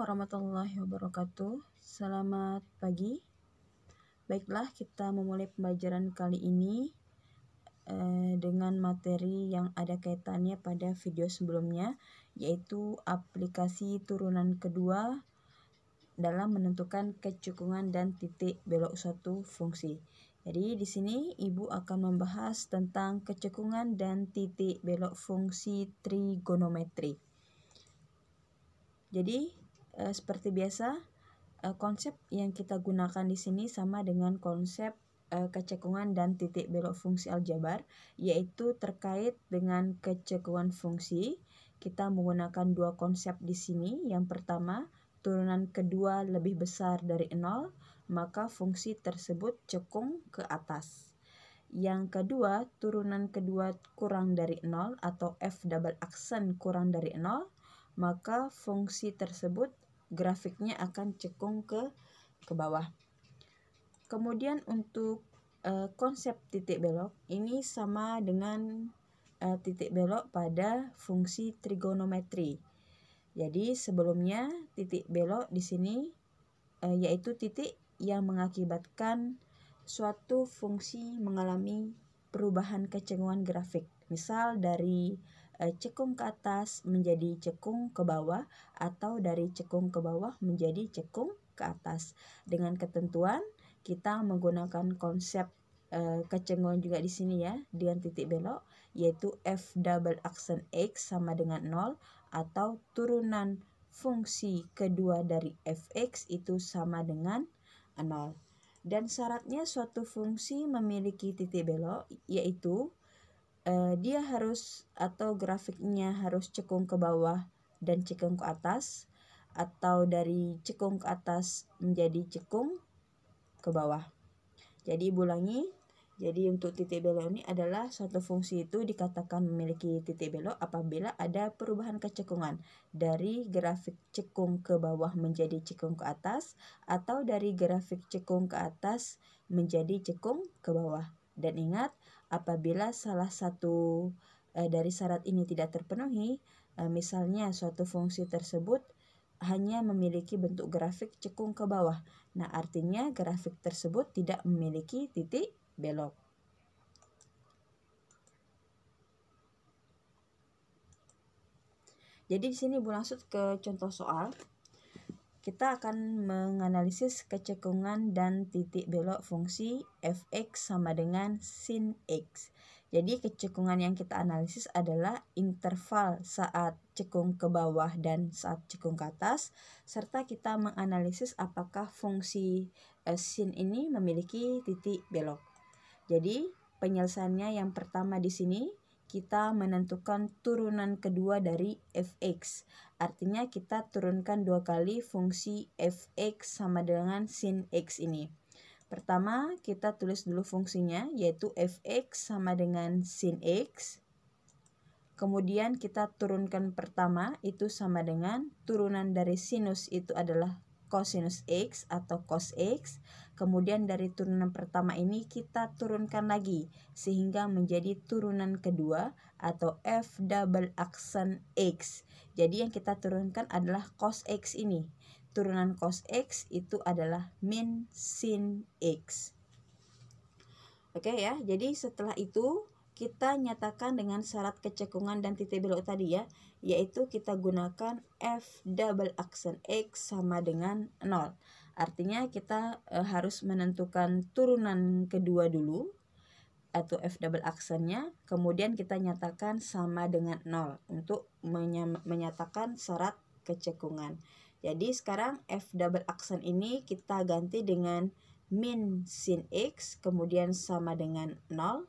warahmatullahi wabarakatuh. Selamat pagi. Baiklah, kita memulai pembelajaran kali ini dengan materi yang ada kaitannya pada video sebelumnya, yaitu aplikasi turunan kedua dalam menentukan kecekungan dan titik belok suatu fungsi. Jadi di sini Ibu akan membahas tentang kecekungan dan titik belok fungsi trigonometri. Jadi seperti biasa, konsep yang kita gunakan di sini sama dengan konsep kecekungan dan titik belok fungsi aljabar, yaitu terkait dengan kecekungan fungsi. Kita menggunakan dua konsep di sini. Yang pertama, turunan kedua lebih besar dari 0, maka fungsi tersebut cekung ke atas. Yang kedua, turunan kedua kurang dari 0 atau f double aksen kurang dari 0, maka fungsi tersebut grafiknya akan cekung ke bawah. Kemudian untuk konsep titik belok ini sama dengan titik belok pada fungsi trigonometri. Jadi sebelumnya titik belok di sini yaitu titik yang mengakibatkan suatu fungsi mengalami perubahan kecekungan grafik. Misal dari cekung ke atas menjadi cekung ke bawah, atau dari cekung ke bawah menjadi cekung ke atas. Dengan ketentuan kita menggunakan konsep kecekungan juga di sini ya, dengan titik belok, yaitu f double aksen x sama dengan 0, atau turunan fungsi kedua dari fx itu sama dengan 0. Dan syaratnya suatu fungsi memiliki titik belok, yaitu dia harus atau grafiknya harus cekung ke bawah dan cekung ke atas, atau dari cekung ke atas menjadi cekung ke bawah. Jadi ulangi, jadi untuk titik belok ini adalah suatu fungsi itu dikatakan memiliki titik belok apabila ada perubahan kecekungan dari grafik cekung ke bawah menjadi cekung ke atas, atau dari grafik cekung ke atas menjadi cekung ke bawah. Dan ingat, apabila salah satu dari syarat ini tidak terpenuhi, misalnya suatu fungsi tersebut hanya memiliki bentuk grafik cekung ke bawah, nah artinya grafik tersebut tidak memiliki titik belok. Jadi di sini berlanjut ke contoh soal. Kita akan menganalisis kecekungan dan titik belok fungsi fx sama dengan sin x. Jadi kecekungan yang kita analisis adalah interval saat cekung ke bawah dan saat cekung ke atas, serta kita menganalisis apakah fungsi sin ini memiliki titik belok. Jadi penyelesaiannya yang pertama di sini kita menentukan turunan kedua dari fx. Artinya kita turunkan dua kali fungsi fx sama dengan sin x ini. Pertama kita tulis dulu fungsinya, yaitu fx sama dengan sin x. Kemudian kita turunkan pertama, itu sama dengan turunan dari sinus itu adalah cosinus x atau cos x. Kemudian dari turunan pertama ini kita turunkan lagi sehingga menjadi turunan kedua atau f double aksen x. Jadi yang kita turunkan adalah cos x ini. Turunan cos x itu adalah min sin x. Oke ya, jadi setelah itu kita nyatakan dengan syarat kecekungan dan titik belok tadi ya, yaitu kita gunakan f double aksen x sama dengan 0. Artinya kita harus menentukan turunan kedua dulu atau f double aksennya, kemudian kita nyatakan sama dengan 0 untuk menyatakan syarat kecekungan. Jadi sekarang f double aksen ini kita ganti dengan min sin x kemudian sama dengan 0.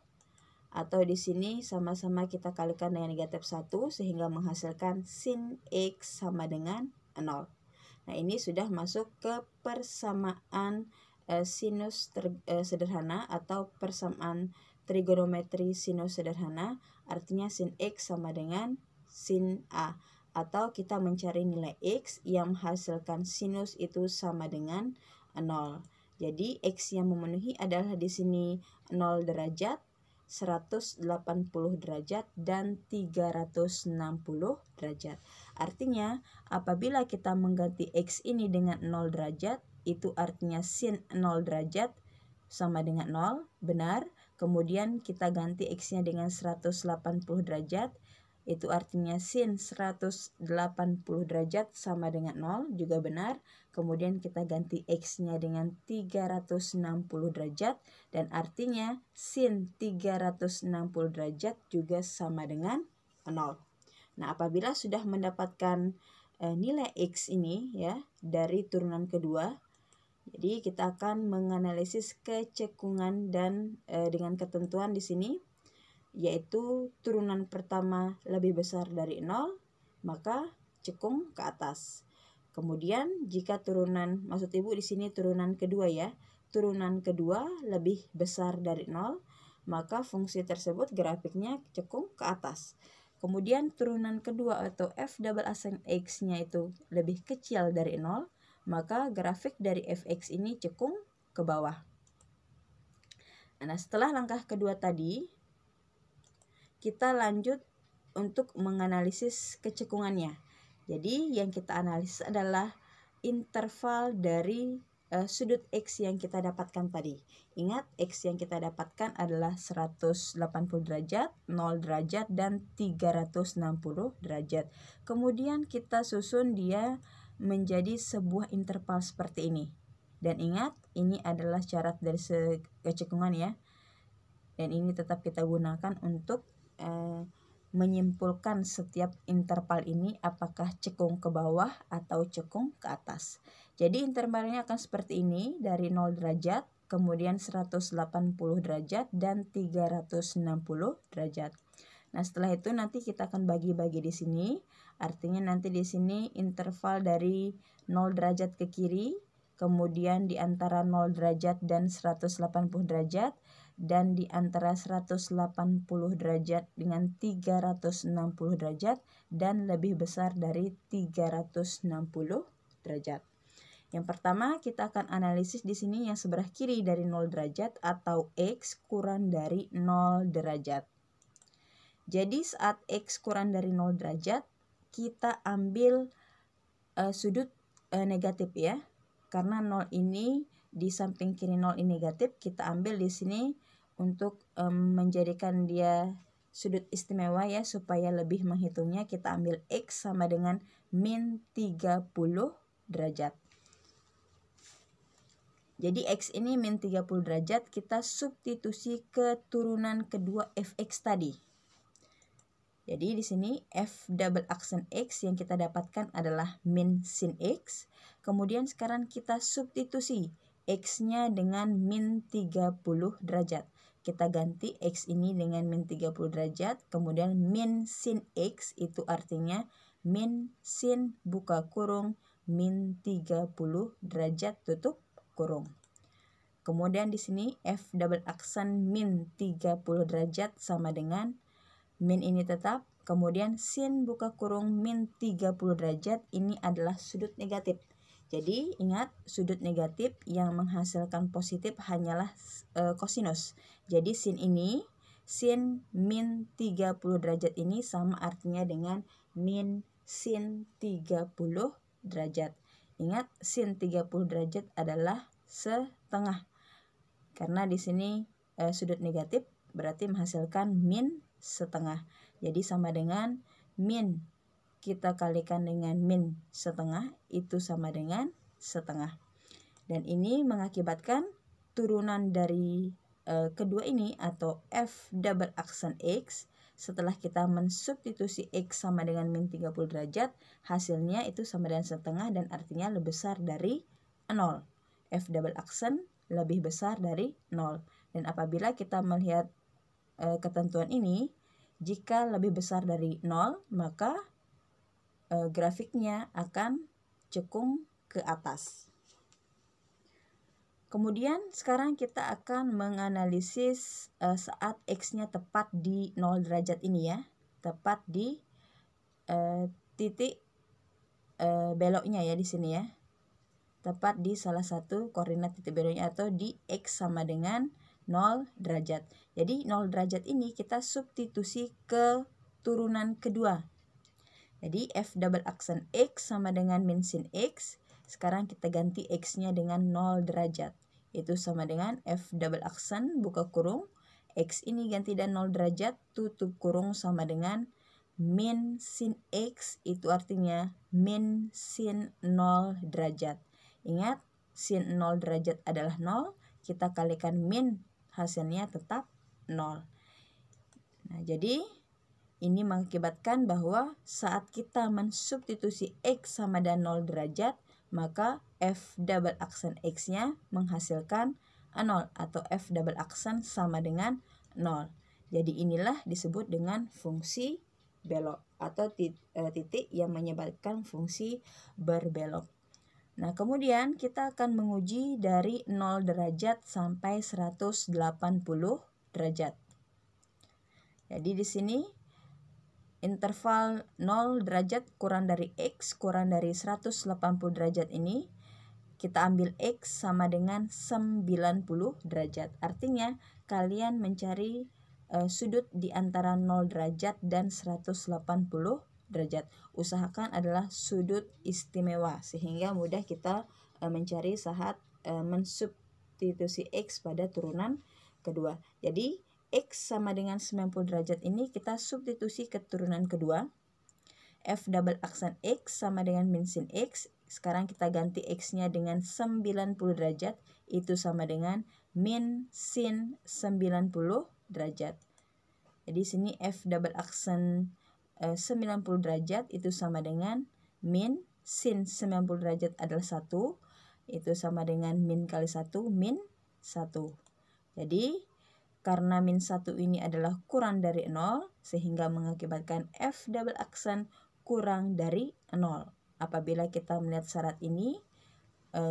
Atau di sini sama-sama kita kalikan dengan negatif 1 sehingga menghasilkan sin x sama dengan 0. Nah ini sudah masuk ke persamaan sinus sederhana atau persamaan trigonometri sinus sederhana. Artinya sin x sama dengan sin a. Atau kita mencari nilai x yang menghasilkan sinus itu sama dengan 0. Jadi x yang memenuhi adalah di sini 0 derajat, 180 derajat dan 360 derajat. Artinya apabila kita mengganti X ini dengan 0 derajat, itu artinya sin 0 derajat sama dengan 0, benar. Kemudian kita ganti X-nya dengan 180 derajat, itu artinya sin 180 derajat sama dengan 0, juga benar. Kemudian kita ganti X-nya dengan 360 derajat, dan artinya sin 360 derajat juga sama dengan 0. Nah, apabila sudah mendapatkan nilai X ini ya dari turunan kedua, jadi kita akan menganalisis kecekungan dan dengan ketentuan di sini, yaitu turunan pertama lebih besar dari 0, maka cekung ke atas. Kemudian jika turunan, maksud Ibu di sini turunan kedua ya, turunan kedua lebih besar dari 0, maka fungsi tersebut grafiknya cekung ke atas. Kemudian turunan kedua atau f double aksen X-nya itu lebih kecil dari 0, maka grafik dari fx ini cekung ke bawah. Nah, setelah langkah kedua tadi, kita lanjut untuk menganalisis kecekungannya. Jadi yang kita analisis adalah interval dari sudut X yang kita dapatkan tadi. Ingat, X yang kita dapatkan adalah 180 derajat, 0 derajat, dan 360 derajat. Kemudian kita susun dia menjadi sebuah interval seperti ini. Dan ingat, ini adalah syarat dari kecekungan ya. Dan ini tetap kita gunakan untuk menyimpulkan setiap interval ini apakah cekung ke bawah atau cekung ke atas. Jadi intervalnya akan seperti ini, dari 0 derajat, kemudian 180 derajat, dan 360 derajat. Nah, setelah itu nanti kita akan bagi-bagi di sini. Artinya nanti di sini interval dari 0 derajat ke kiri, kemudian di antara 0 derajat dan 180 derajat, dan di antara 180 derajat dengan 360 derajat, dan lebih besar dari 360 derajat. Yang pertama kita akan analisis di sini yang sebelah kiri dari 0 derajat atau X kurang dari 0 derajat. Jadi saat X kurang dari 0 derajat, kita ambil sudut negatif ya. Karena 0 ini di samping kiri 0 ini negatif, kita ambil di sini untuk menjadikan dia sudut istimewa ya, supaya lebih menghitungnya. Kita ambil X sama dengan min 30 derajat. Jadi X ini min 30 derajat, kita substitusi ke turunan kedua fx tadi. Jadi di sini f double aksen X yang kita dapatkan adalah min sin X. Kemudian sekarang kita substitusi X-nya dengan min 30 derajat. Kita ganti X ini dengan min 30 derajat. Kemudian min sin X itu artinya min sin buka kurung min 30 derajat tutup kurung. Kemudian di sini f double aksen min 30 derajat sama dengan min ini tetap, kemudian sin buka kurung min 30 derajat ini adalah sudut negatif. Jadi ingat, sudut negatif yang menghasilkan positif hanyalah kosinus. Jadi sin ini, sin min 30 derajat ini sama artinya dengan min sin 30 derajat. Ingat, sin 30 derajat adalah setengah. Karena di sini sudut negatif berarti menghasilkan min setengah. Jadi sama dengan min kita kalikan dengan min setengah itu sama dengan setengah. Dan ini mengakibatkan turunan dari kedua ini atau f double aksen X, setelah kita mensubstitusi X sama dengan min 30 derajat, hasilnya itu sama dengan setengah dan artinya lebih besar dari 0. F double aksen lebih besar dari 0. Dan apabila kita melihat ketentuan ini, jika lebih besar dari 0, maka grafiknya akan cekung ke atas. Kemudian sekarang kita akan menganalisis saat X-nya tepat di 0 derajat ini ya. Tepat di titik beloknya ya di sini ya. Tepat di salah satu koordinat titik beloknya atau di X sama dengan 0 derajat. Jadi 0 derajat ini kita substitusi ke turunan kedua. Jadi F double aksen X sama dengan min sin X. Sekarang kita ganti X-nya dengan 0 derajat. Itu sama dengan F double aksen buka kurung. X ini ganti dan 0 derajat, tutup kurung sama dengan min sin X, itu artinya min sin 0 derajat. Ingat, sin 0 derajat adalah 0, kita kalikan min, hasilnya tetap 0. Nah, jadi ini mengakibatkan bahwa saat kita mensubstitusi X sama dengan 0 derajat, maka F double aksen X-nya menghasilkan 0 atau F double aksen sama dengan 0. Jadi inilah disebut dengan fungsi belok atau titik yang menyebabkan fungsi berbelok. Nah, kemudian kita akan menguji dari 0 derajat sampai 180 derajat. Jadi di sini interval 0 derajat kurang dari X kurang dari 180 derajat ini kita ambil X sama dengan 90 derajat. Artinya kalian mencari sudut di antara 0 derajat dan 180 derajat. Usahakan adalah sudut istimewa sehingga mudah kita mencari saat mensubstitusi X pada turunan kedua. Jadi X sama dengan 90 derajat ini kita substitusi ke turunan kedua. F double aksen X sama dengan min sin X. Sekarang kita ganti X-nya dengan 90 derajat. Itu sama dengan min sin 90 derajat. Jadi sini F double aksen 90 derajat itu sama dengan min sin 90 derajat adalah 1. Itu sama dengan min kali 1, min 1. Jadi karena min 1 ini adalah kurang dari 0, sehingga mengakibatkan F double aksen kurang dari 0. Apabila kita melihat syarat ini,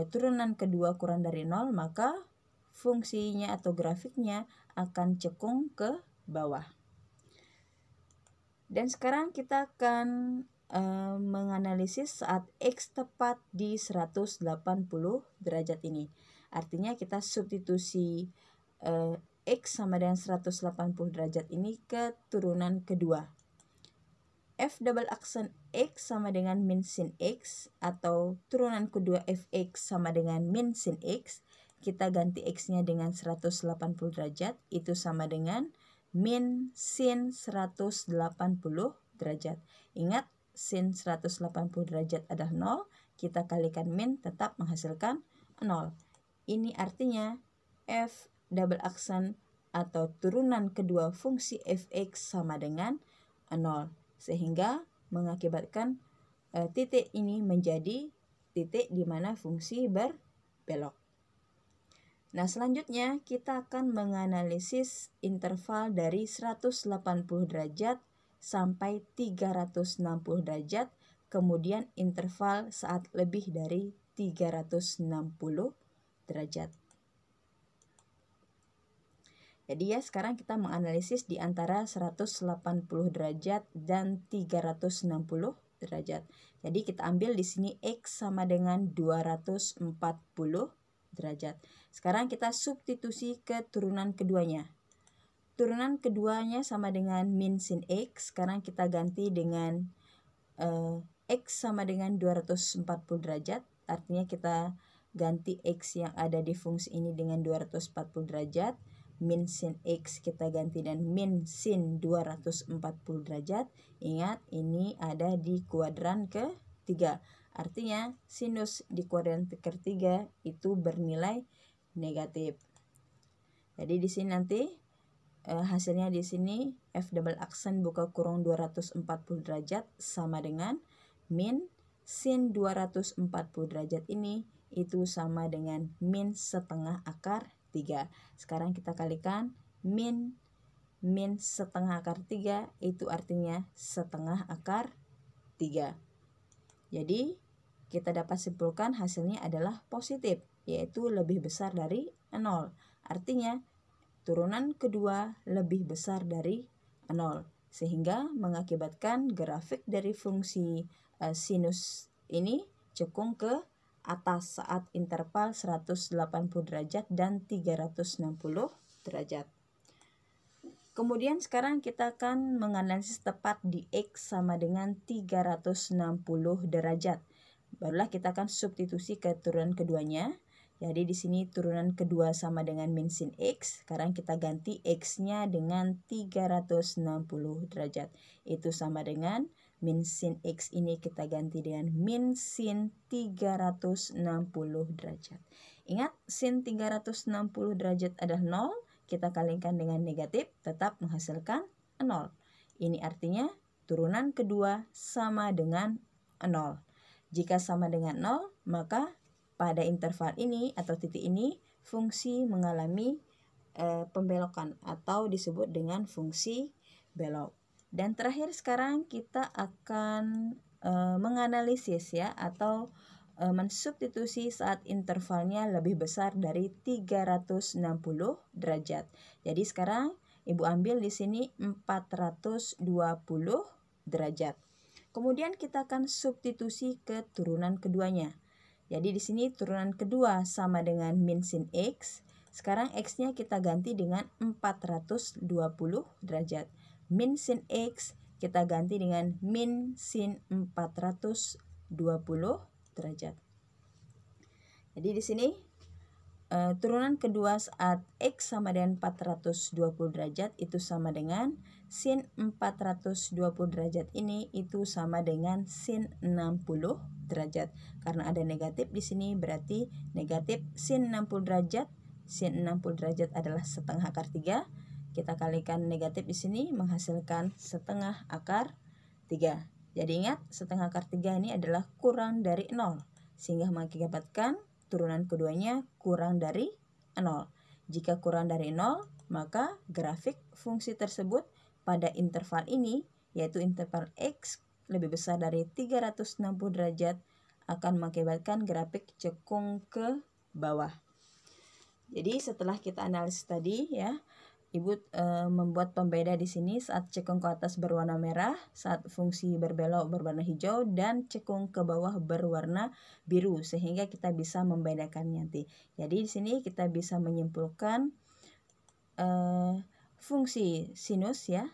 turunan kedua kurang dari 0, maka fungsinya atau grafiknya akan cekung ke bawah. Dan sekarang kita akan menganalisis saat X tepat di 180 derajat ini. Artinya kita substitusi X sama dengan 180 derajat ini ke turunan kedua. F double aksen X sama dengan min sin X atau turunan kedua Fx sama dengan min sin X. Kita ganti X-nya dengan 180 derajat, itu sama dengan min sin 180 derajat. Ingat, sin 180 derajat adalah 0, kita kalikan min tetap menghasilkan 0. Ini artinya F double aksen atau turunan kedua fungsi Fx sama dengan 0. Sehingga mengakibatkan titik ini menjadi titik di mana fungsi berbelok. Nah, selanjutnya kita akan menganalisis interval dari 180 derajat sampai 360 derajat, kemudian interval saat lebih dari 360 derajat. Jadi ya, sekarang kita menganalisis di antara 180 derajat dan 360 derajat. Jadi kita ambil di sini X sama dengan 240 derajat. Sekarang kita substitusi ke turunan keduanya. Turunan keduanya sama dengan min sin X. Sekarang kita ganti dengan X sama dengan 240 derajat. Artinya kita ganti X yang ada di fungsi ini dengan 240 derajat. Min sin X kita ganti dan min sin 240 derajat. Ingat, ini ada di kuadran ketiga. Artinya sinus di kuadran ketiga itu bernilai negatif. Jadi di sini nanti hasilnya di sini F double aksen buka kurung 240 derajat sama dengan min sin 240 derajat ini itu sama dengan min setengah akar 3. Sekarang kita kalikan min setengah akar 3 itu artinya setengah akar 3. Jadi kita dapat simpulkan hasilnya adalah positif, yaitu lebih besar dari 0. Artinya turunan kedua lebih besar dari 0, sehingga mengakibatkan grafik dari fungsi sinus ini cekung ke atas saat interval 180 derajat dan 360 derajat. Kemudian sekarang kita akan menganalisis tepat di X sama dengan 360 derajat. Barulah kita akan substitusi ke turunan keduanya. Jadi di sini turunan kedua sama dengan min sin X. Sekarang kita ganti X-nya dengan 360 derajat. Itu sama dengan min sin X ini kita ganti dengan min sin 360 derajat. Ingat, sin 360 derajat adalah 0. Kita kalikan dengan negatif, tetap menghasilkan 0. Ini artinya turunan kedua sama dengan 0. Jika sama dengan 0, maka pada interval ini atau titik ini fungsi mengalami pembelokan atau disebut dengan fungsi belok. Dan terakhir sekarang kita akan menganalisis ya atau mensubstitusi saat intervalnya lebih besar dari 360 derajat. Jadi sekarang Ibu ambil di sini 420 derajat. Kemudian kita akan substitusi ke turunan keduanya. Jadi di sini turunan kedua sama dengan min sin X. Sekarang X-nya kita ganti dengan 420 derajat. Min sin X kita ganti dengan min sin 420 derajat. Jadi di sini turunan kedua saat X sama dengan 420 derajat itu sama dengan sin 420 derajat ini itu sama dengan sin 60 derajat. Karena ada negatif di sini berarti negatif sin 60 derajat. Sin 60 derajat adalah setengah akar 3. Kita kalikan negatif di sini menghasilkan setengah akar 3. Jadi ingat, setengah akar 3 ini adalah kurang dari 0. Sehingga mengakibatkan turunan keduanya kurang dari 0. Jika kurang dari 0, maka grafik fungsi tersebut pada interval ini, yaitu interval X lebih besar dari 360 derajat, akan mengakibatkan grafik cekung ke bawah. Jadi setelah kita analisis tadi ya, Ibu membuat pembeda di sini saat cekung ke atas berwarna merah, saat fungsi berbelok berwarna hijau, dan cekung ke bawah berwarna biru, sehingga kita bisa membedakannya nanti. Jadi di sini kita bisa menyimpulkan fungsi sinus ya,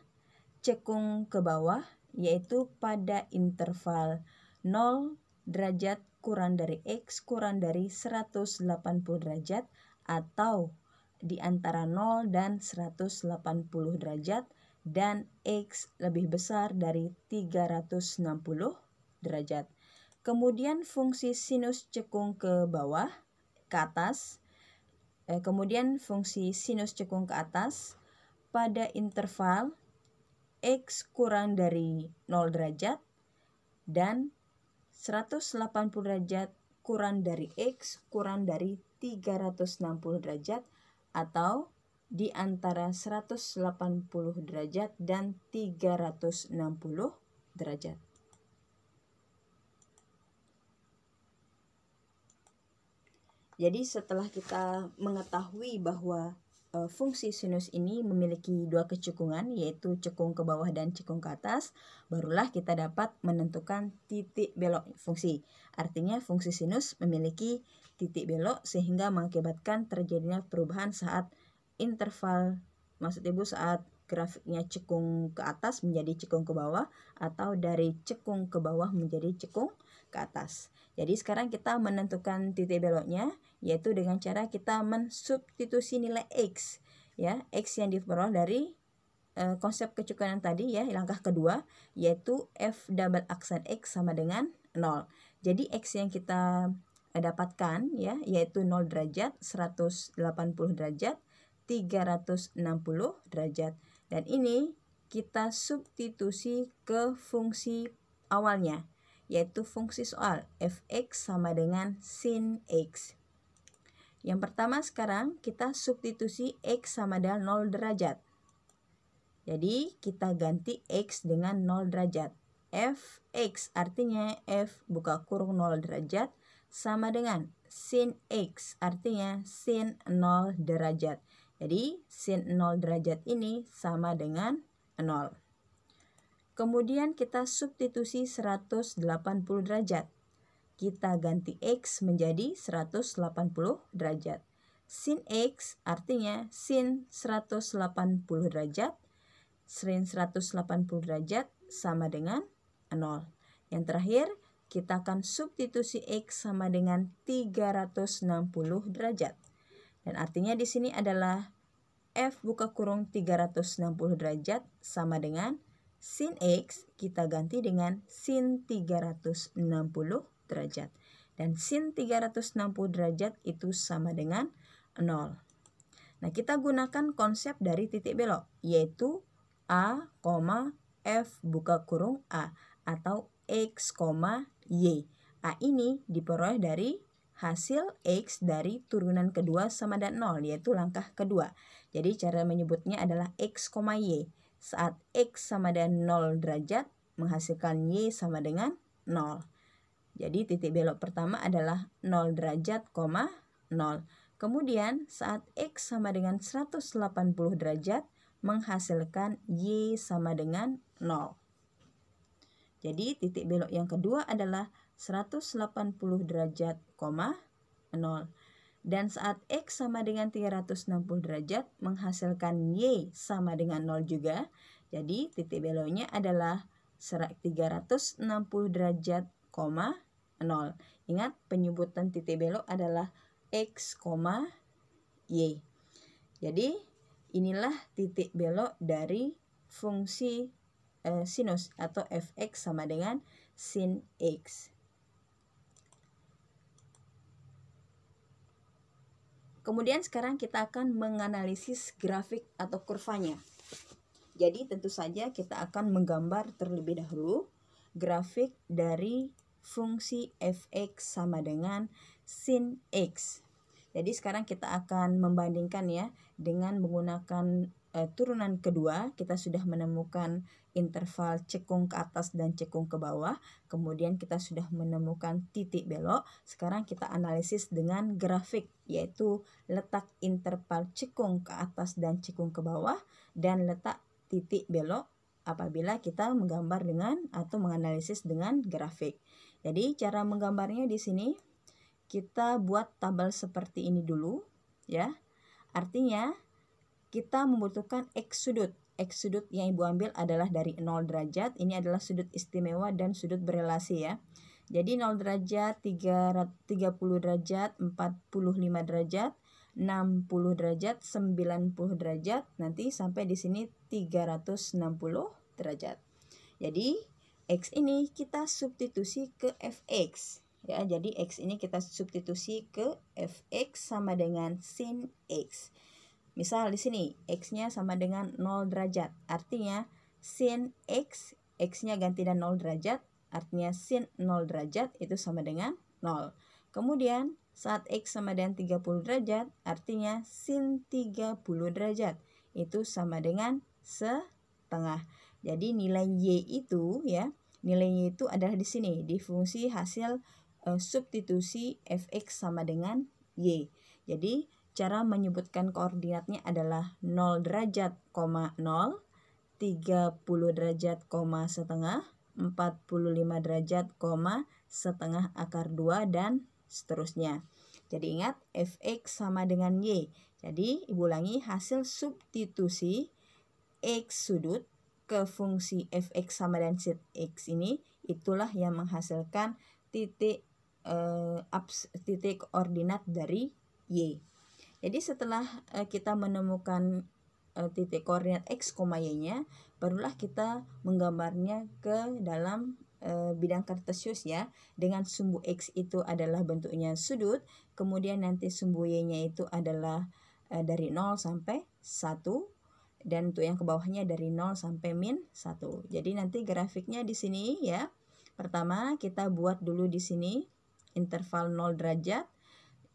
cekung ke bawah, yaitu pada interval 0 derajat kurang dari X kurang dari 180 derajat, atau di antara 0 dan 180 derajat, dan X lebih besar dari 360 derajat. Kemudian fungsi sinus cekung ke bawah, ke atas. Kemudian fungsi sinus cekung ke atas pada interval X kurang dari 0 derajat dan 180 derajat kurang dari X kurang dari 360 derajat, atau di antara 180 derajat dan 360 derajat. Jadi setelah kita mengetahui bahwa fungsi sinus ini memiliki dua kecekungan, yaitu cekung ke bawah dan cekung ke atas, barulah kita dapat menentukan titik belok fungsi. Artinya fungsi sinus memiliki titik belok sehingga mengakibatkan terjadinya perubahan saat interval, maksud Ibu saat grafiknya cekung ke atas menjadi cekung ke bawah, atau dari cekung ke bawah menjadi cekung ke atas. Jadi sekarang kita menentukan titik beloknya, yaitu dengan cara kita mensubstitusi nilai X ya, X yang diperoleh dari konsep kecekungan tadi ya, langkah kedua, yaitu F double aksen X sama dengan 0. Jadi X yang kita dapatkan ya, yaitu 0 derajat, 180 derajat, 360 derajat. Dan ini kita substitusi ke fungsi awalnya, yaitu fungsi soal fx sama dengan sin x. Yang pertama sekarang kita substitusi x sama dengan 0 derajat. Jadi kita ganti x dengan 0 derajat. Fx artinya f buka kurung 0 derajat sama dengan sin x artinya sin 0 derajat. Jadi sin 0 derajat ini sama dengan 0. Kemudian kita substitusi 180 derajat. Kita ganti X menjadi 180 derajat. sin X artinya sin 180 derajat. Sin 180 derajat sama dengan 0. Yang terakhir, kita akan substitusi X sama dengan 360 derajat. Dan artinya di sini adalah F buka kurung 360 derajat sama dengan sin X, kita ganti dengan sin 360 derajat. Dan sin 360 derajat itu sama dengan 0. Nah, kita gunakan konsep dari titik belok, yaitu A, F buka kurung A atau X, Y. A ini diperoleh dari hasil X dari turunan kedua sama dengan 0, yaitu langkah kedua. Jadi cara menyebutnya adalah X, Y. Saat X sama dengan 0 derajat, menghasilkan Y sama dengan 0. Jadi titik belok pertama adalah 0 derajat, 0. Kemudian saat X sama dengan 180 derajat, menghasilkan Y sama dengan 0. Jadi titik belok yang kedua adalah 180 derajat, 0. Dan saat X sama dengan 360 derajat, menghasilkan Y sama dengan 0 juga. Jadi titik beloknya adalah 360 derajat, 0. Ingat, penyebutan titik belok adalah X, Y. Jadi inilah titik belok dari fungsi sinus atau fx sama dengan sin x. Kemudian sekarang kita akan menganalisis grafik atau kurvanya. Jadi tentu saja kita akan menggambar terlebih dahulu grafik dari fungsi fx sama dengan sin x. Jadi sekarang kita akan membandingkan ya dengan menggunakan turunan kedua. Kita sudah menemukan interval cekung ke atas dan cekung ke bawah. Kemudian kita sudah menemukan titik belok. Sekarang kita analisis dengan grafik, yaitu letak interval cekung ke atas dan cekung ke bawah dan letak titik belok apabila kita menggambar dengan atau menganalisis dengan grafik. Jadi cara menggambarnya di sini kita buat tabel seperti ini dulu ya. Artinya kita membutuhkan X sudut. X sudut yang Ibu ambil adalah dari 0 derajat. Ini adalah sudut istimewa dan sudut berelasi ya. Jadi 0 derajat, 30 derajat, 45 derajat, 60 derajat, 90 derajat, nanti sampai di sini 360 derajat. Jadi X ini kita substitusi ke Fx. Ya, jadi X ini kita substitusi ke Fx sama dengan sin X. Misal di sini X-nya sama dengan 0 derajat. Artinya sin X, X-nya ganti dan 0 derajat. Artinya sin 0 derajat itu sama dengan 0. Kemudian saat X sama dengan 30 derajat, artinya sin 30 derajat itu sama dengan setengah. Jadi nilai Y itu ya, nilai Y itu adalah di sini di fungsi hasil substitusi fx sama dengan y. Jadi cara menyebutkan koordinatnya adalah 0 derajat, 0, 30 derajat, setengah, 45 derajat, setengah akar 2 dan seterusnya. Jadi ingat fx sama dengan y. Jadi Ibu ulangi, hasil substitusi x sudut ke fungsi fx sama dengan sin x ini itulah yang menghasilkan titik koordinat dari y. Jadi setelah kita menemukan titik koordinat x, y-nya, barulah kita menggambarnya ke dalam bidang kartesius ya. Dengan sumbu x itu adalah bentuknya sudut, kemudian nanti sumbu y-nya itu adalah dari 0 sampai 1. Dan untuk yang ke bawahnya dari 0 sampai min 1. Jadi nanti grafiknya di sini ya. Pertama kita buat dulu di sini interval 0 derajat,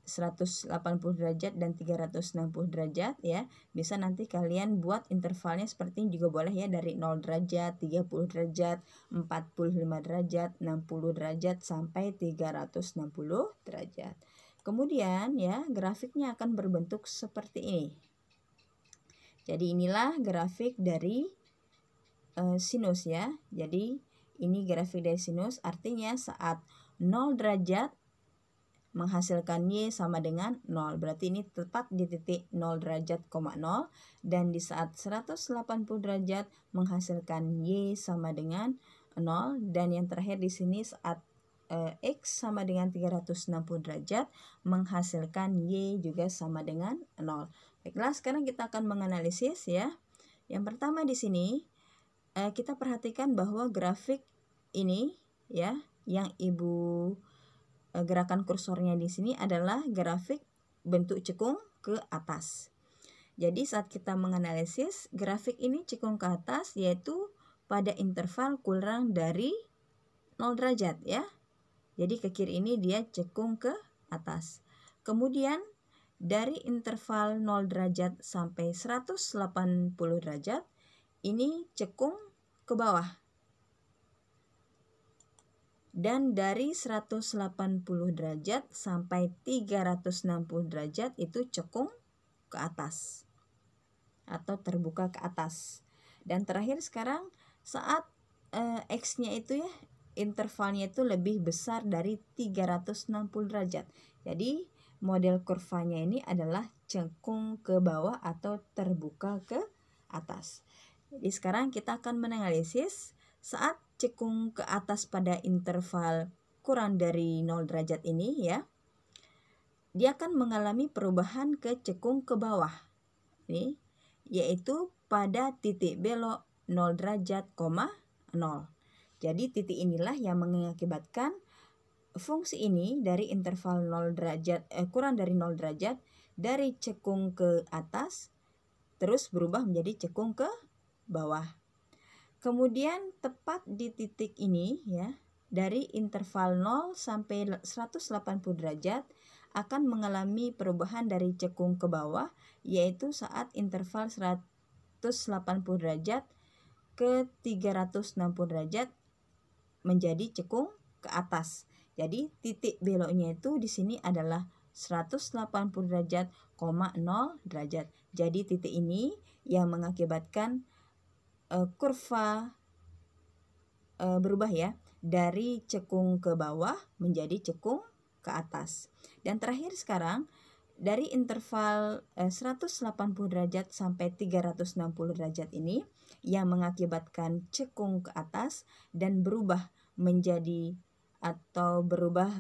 180 derajat dan 360 derajat ya. Bisa nanti kalian buat intervalnya seperti ini juga boleh ya, dari 0 derajat, 30 derajat, 45 derajat, 60 derajat sampai 360 derajat. Kemudian ya, grafiknya akan berbentuk seperti ini. Jadi inilah grafik dari sinus ya. Jadi ini grafik dari sinus, artinya saat 0 derajat menghasilkan Y sama dengan 0. Berarti ini tepat di titik 0 derajat, 0. Dan di saat 180 derajat menghasilkan Y sama dengan 0. Dan yang terakhir di sini saat X sama dengan 360 derajat menghasilkan Y juga sama dengan 0. Baiklah, sekarang kita akan menganalisis ya. Yang pertama di sini kita perhatikan bahwa grafik ini ya, yang Ibu gerakan kursornya di sini adalah grafik bentuk cekung ke atas. Jadi saat kita menganalisis grafik ini cekung ke atas, yaitu pada interval kurang dari 0 derajat ya. Jadi ke kiri ini dia cekung ke atas. Kemudian dari interval 0 derajat sampai 180 derajat ini cekung ke bawah. Dan dari 180 derajat sampai 360 derajat itu cekung ke atas atau terbuka ke atas. Dan terakhir sekarang saat X-nya itu ya, intervalnya itu lebih besar dari 360 derajat. Jadi model kurvanya ini adalah cekung ke bawah atau terbuka ke atas. Jadi sekarang kita akan menganalisis saat cekung ke atas pada interval kurang dari 0 derajat ini ya, dia akan mengalami perubahan ke cekung ke bawah ini, yaitu pada titik belok 0 derajat, 0. Jadi titik inilah yang mengakibatkan fungsi ini dari interval 0 derajat kurang dari 0 derajat dari cekung ke atas terus berubah menjadi cekung ke bawah. Kemudian tepat di titik ini ya, dari interval 0 sampai 180 derajat akan mengalami perubahan dari cekung ke bawah, yaitu saat interval 180 derajat ke 360 derajat menjadi cekung ke atas. Jadi titik beloknya itu di sini adalah 180 derajat, 0 derajat. Jadi titik ini yang mengakibatkan kurva berubah ya, dari cekung ke bawah menjadi cekung ke atas. Dan terakhir sekarang dari interval 180 derajat sampai 360 derajat ini yang mengakibatkan cekung ke atas dan berubah menjadi atau berubah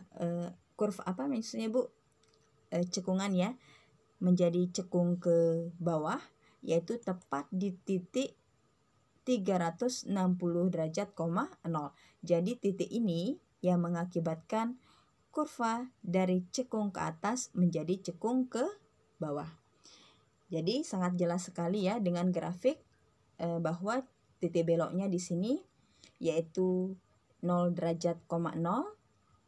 kurva apa maksudnya Bu? Cekungan ya, menjadi cekung ke bawah, yaitu tepat di titik 360 derajat, 0. Jadi titik ini yang mengakibatkan kurva dari cekung ke atas menjadi cekung ke bawah. Jadi sangat jelas sekali ya dengan grafik bahwa titik beloknya di sini yaitu 0 derajat, 0,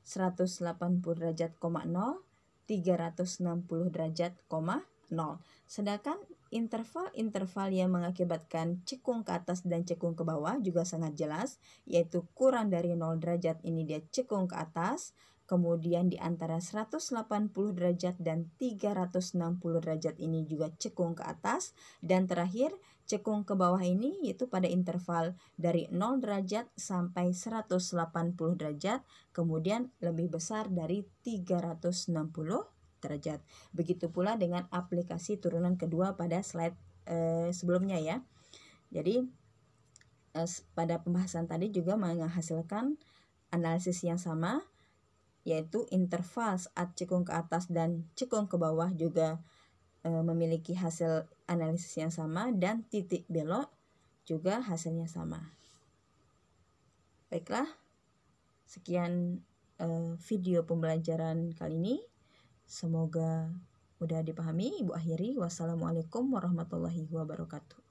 180 derajat, 0, 360 derajat, 0. Sedangkan interval-interval yang mengakibatkan cekung ke atas dan cekung ke bawah juga sangat jelas, yaitu kurang dari 0 derajat ini dia cekung ke atas, kemudian di antara 180 derajat dan 360 derajat ini juga cekung ke atas, dan terakhir cekung ke bawah ini yaitu pada interval dari 0 derajat sampai 180 derajat, kemudian lebih besar dari 360 derajat. Begitu pula dengan aplikasi turunan kedua pada slide sebelumnya ya. Jadi pada pembahasan tadi juga menghasilkan analisis yang sama, yaitu interval saat cekung ke atas dan cekung ke bawah juga memiliki hasil analisis yang sama, dan titik belok juga hasilnya sama. Baiklah, sekian video pembelajaran kali ini. Semoga mudah dipahami. Ibu akhiri. Wassalamualaikum warahmatullahi wabarakatuh.